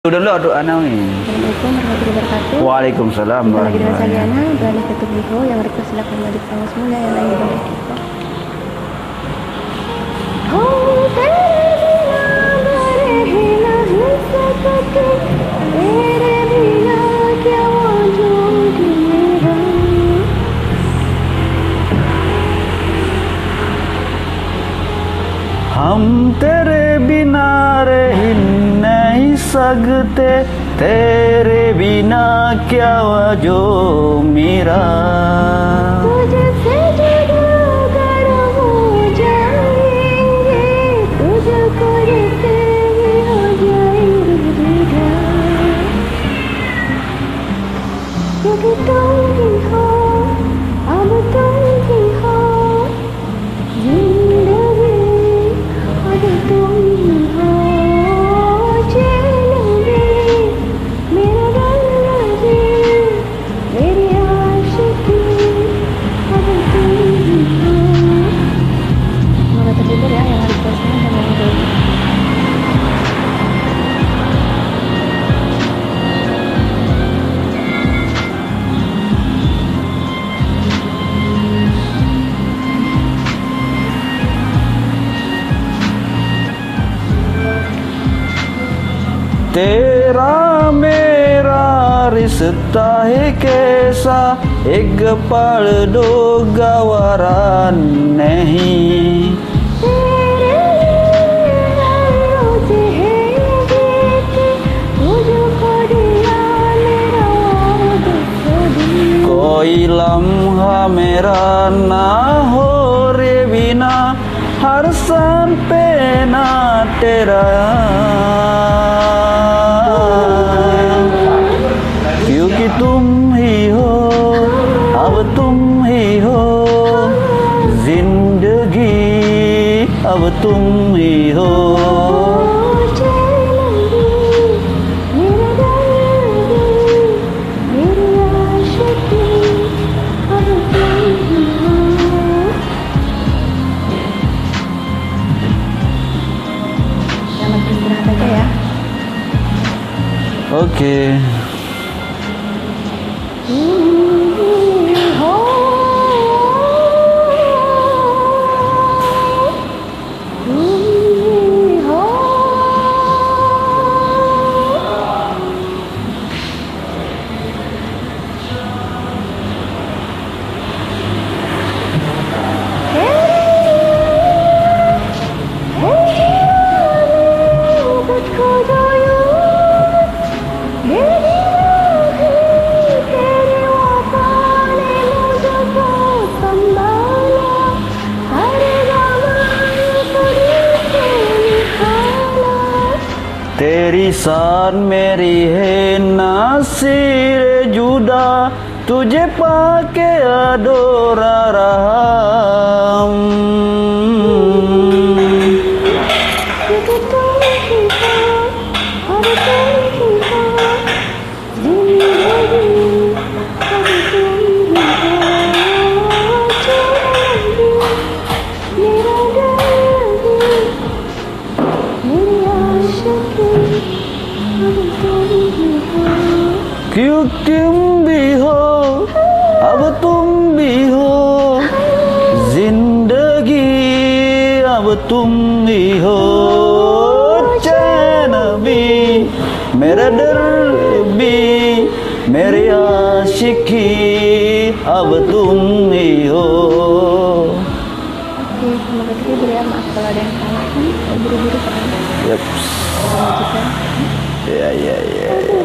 Dulu aduh anak nih. Assalamualaikum warahmatullahi wabarakatuh. Waalaikumsalam Kembali lagi dengan warahmatullahi saya Liana, beralih ke Tubliho yang request silakan maju ke tanggal semula yang lain boleh dibuka. Oh, तेरे बिना रह नहीं सकते, तेरे बिना क्या वजूद मेरा। हम तेरे बिना रह नहीं सकते, तेरे बिना क्या वजो मेरा। तुझसे जुदा अगर हो जाएंगे, तुझको देखते ही हो जाएंगे जुदा। क्योंकि तुम ही हो, अब तुम ही हो, जिंदगी अब तुम ही हो, चैन भी, मेरा रंग भी, मेरी आशिकी अब तुम ही हो. Semoga terhibur ya yang requestnya dan yang belum. तेरा मेरा रिश्ता है कैसा, एक पल दो गवारा नहीं। तेरे हर रोज है ये गीत, तुझको दिया मेरा वाद खुद। कोई लम्हा मेरा ना हो रे बिना, हर शाम पे ना तेरा। क्योंकि तुम ही हो, अब तुम ही हो, जिंदगी अब तुम ही हो। Selamat istirahat aja ya. Oke. तेरी शान मेरी है नासिर जुदा, तुझे पाके अडोरा रहा। क्योंकि तुम ही हो, अब तुम ही हो, जिंदगी अब तुम ही हो, चैन भी, मेरा दर्द भी, मेरी आशिकी अब तुम ही हो। क्यों तुम भी हो, अब तुम भी हो, जिंदगी अब तुम ही हो, चैन भी, मेरा दर्द भी, मेरी आशिकी अब तुम ही हो. Oke, semoga terhibur ya. Maaf kalau ada yang salah. Buru-buru soalnya. Yep. Lanjutkan. Ya ya ya.